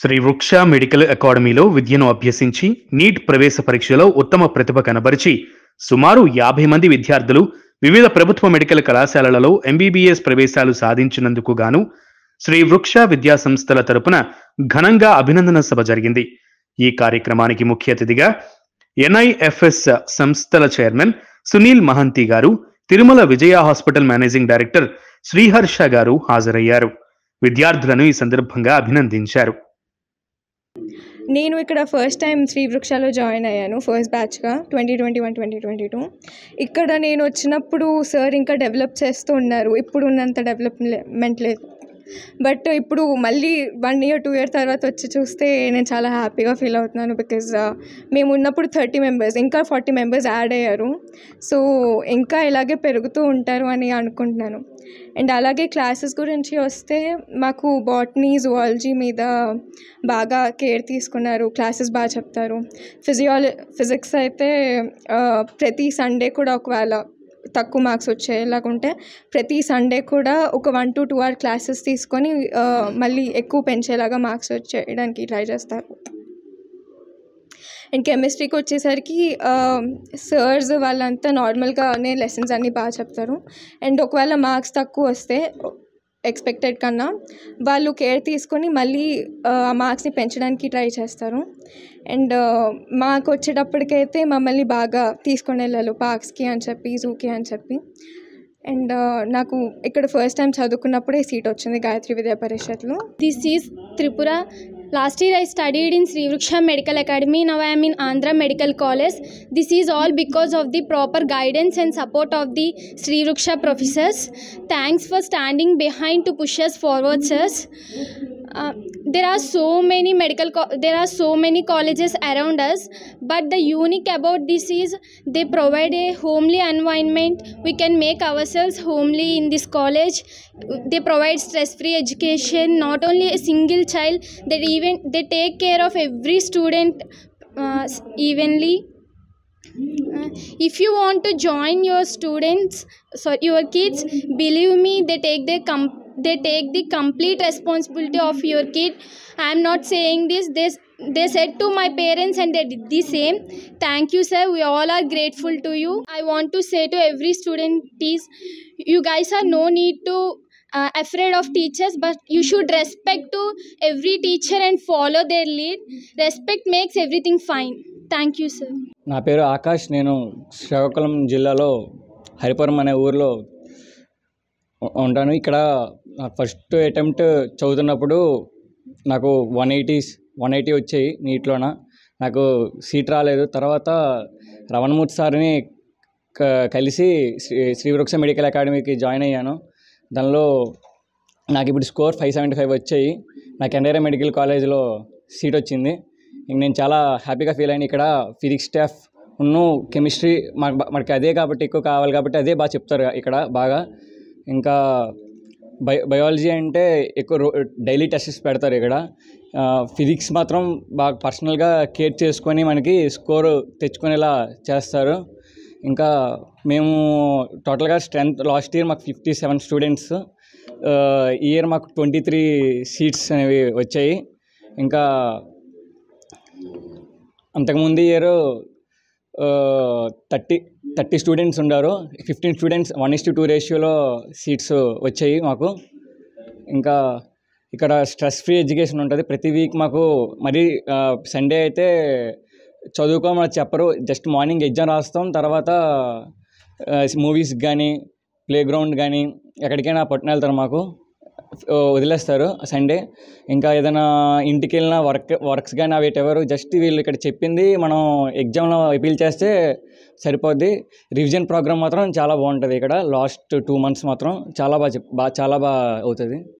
శ్రీ వృక్ష మెడికల్ అకాడమీలో విద్యను అభ్యసించి నీట్ ప్రవేశ పరీక్షలో ఉత్తమ ప్రతిభ కనబరిచి సుమారు 50 మంది విద్యార్థులు వివిధ ప్రభుత్వ మెడికల్ కళాశాలలలో ఎంబీబీఎస్ ప్రవేశాలు సాధించినందుకు గాను శ్రీ వృక్ష విద్యా సంస్థల తరపున ఘనంగా అభినందన సభ జరిగింది. ఈ కార్యక్రమానికి ముఖ్య అతిథిగా ఎన్ఐఎఫ్ఎస్ సంస్థల చైర్మన్ సునీల్ మహంతి గారు, తిరుమల విజయ హాస్పిటల్ మేనేజింగ్ డైరెక్టర్ శ్రీహర్ష గారు హాజరయ్యారు. విద్యార్థులను ఈ సందర్భంగా అభినందించారు. నేను ఇక్కడ ఫస్ట్ టైం శ్రీ వృక్షలో జాయిన్ అయ్యాను, ఫస్ట్ బ్యాచ్గా 2021-2022. ఇక్కడ నేను వచ్చినప్పుడు సార్ ఇంకా డెవలప్ చేస్తూ ఉన్నారు, ఇప్పుడు ఉన్నంత డెవలప్మెంట్ లేదు. బట్ ఇప్పుడు మళ్ళీ 1 year 2 year తర్వాత వచ్చి చూస్తే నేను చాలా హ్యాపీగా ఫీల్ అవుతున్నాను. బికాజ్ మేము ఉన్నప్పుడు 30 members, ఇంకా 40 members యాడ్ అయ్యారు. సో ఇంకా ఇలాగే పెరుగుతూ ఉంటారు అని అనుకుంటున్నాను. అండ్ అలాగే క్లాసెస్ గురించి వస్తే మాకు బాటనీ, జువాలజీ మీద బాగా కేర్ తీసుకున్నారు, క్లాసెస్ బాగా చెప్తారు. ఫిజిక్స్ అయితే ప్రతి సండే కూడా ఒకవేళ తక్కువ మార్క్స్ వచ్చేలాగుంటే ప్రతి సండే కూడా ఒక 1 to 2 hour క్లాసెస్ తీసుకొని మళ్ళీ ఎక్కువ పెంచేలాగా మార్క్స్ వచ్చేయడానికి ట్రై చేస్తారు. అండ్ కెమిస్ట్రీకి వచ్చేసరికి సర్స్ వాళ్ళంతా నార్మల్గానే లెసన్స్ అన్నీ బాగా చెప్తారు. అండ్ ఒకవేళ మార్క్స్ తక్కువ వస్తే ఎక్స్పెక్టెడ్ కన్నా వాళ్ళు కేర్ తీసుకొని మళ్ళీ ఆ మార్క్స్ని పెంచడానికి ట్రై చేస్తారు. అండ్ మాకు వచ్చేటప్పటికైతే మమ్మల్ని బాగా తీసుకొని వెళ్ళారు పార్క్స్కి అని చెప్పి, జూకి అని చెప్పి. అండ్ నాకు ఇక్కడ ఫస్ట్ టైం చదువుకున్నప్పుడే సీట్ వచ్చింది గాయత్రి విద్యా పరిషత్లో. This is Tripura. Last year I studied in Sri Vriksha Medical Academy. Now I am in Andhra Medical College. This is all because of the proper guidance and support of the Sri Vriksha professors. Thanks for standing behind to push us forward, sirs. There are so many colleges around us, but the unique about this is they provide a homely environment. We can make ourselves homely in this college. They provide stress-free education, not only a single child, they take care of every student evenly. If you want to join your kids, believe me, they take the complete responsibility of your kid. I am not saying this. They said to my parents and they did the same. Thank you, sir. We all are grateful to you. I want to say to every student is, you guys are no need to afraid of teachers, but you should respect to every teacher and follow their lead. Respect makes everything fine. Thank you, sir. నా పేరు ఆకాష్. నేను శ్రీకాకుళం జిల్లాలో హరిపురం అనే ఊరిలో ఉంటాను. ఇక్కడ first attempt చదువుతున్నప్పుడు నాకు 180 వచ్చాయి నీట్లోన. నాకు సీట్ రాలేదు. తర్వాత రమణమూర్తి సార్ని కలిసి శ్రీ వృక్ష మెడికల్ అకాడమీకి జాయిన్ అయ్యాను. దానిలో నాకు ఇప్పుడు స్కోర్ 575 వచ్చాయి. నాకు ఎన్ఆర్ఐ మెడికల్ కాలేజ్లో సీట్ వచ్చింది. నేను చాలా హ్యాపీగా ఫీల్ అయ్యాను. ఇక్కడ ఫిజిక్స్ స్టాఫ్ కెమిస్ట్రీ మనకి అదే కాబట్టి ఎక్కువ కావాలి కాబట్టి అదే బాగా చెప్తారు ఇక్కడ బాగా. ఇంకా బయాలజీ అంటే ఎక్కువ డైలీ టెస్ట్స్ పెడతారు ఇక్కడ. ఫిజిక్స్ మాత్రం బాగా పర్సనల్గా కేర్ చేసుకొని మనకి స్కోర్ తెచ్చుకునేలా చేస్తారు. ఇంకా మేము టోటల్గా స్ట్రెంత్ లాస్ట్ ఇయర్ మాకు 57 స్టూడెంట్స్, ఈ ఇయర్ మాకు 23 సీట్స్ అనేవి వచ్చాయి. ఇంకా అంతకుముందు ఇయర్ 30 స్టూడెంట్స్ ఉన్నారు. 15 స్టూడెంట్స్ 1:2 రేషియోలో సీట్స్ వచ్చాయి మాకు. ఇంకా ఇక్కడ స్ట్రెస్ ఫ్రీ ఎడ్యుకేషన్ ఉంటుంది. ప్రతి వీక్ మాకు మరి సండే అయితే చదువుకోమని చెప్పరు. జస్ట్ మార్నింగ్ ఎగ్జామ్ రాస్తాం, తర్వాత మూవీస్కి కానీ ప్లే గ్రౌండ్ కానీ ఎక్కడికైనా పట్టున వెళ్తారు, మాకు వదిలేస్తారు సండే. ఇంకా ఏదైనా ఇంటికి వెళ్ళిన వర్క్స్ కానీ అవి ఎవరు జస్ట్ వీళ్ళు ఇక్కడ చెప్పింది మనం ఎగ్జామ్లో అపీల్ చేస్తే సరిపోద్ది. రివిజన్ ప్రోగ్రామ్ మాత్రం చాలా బాగుంటుంది ఇక్కడ. లాస్ట్ 2 months మాత్రం చాలా బాగా అవుతుంది.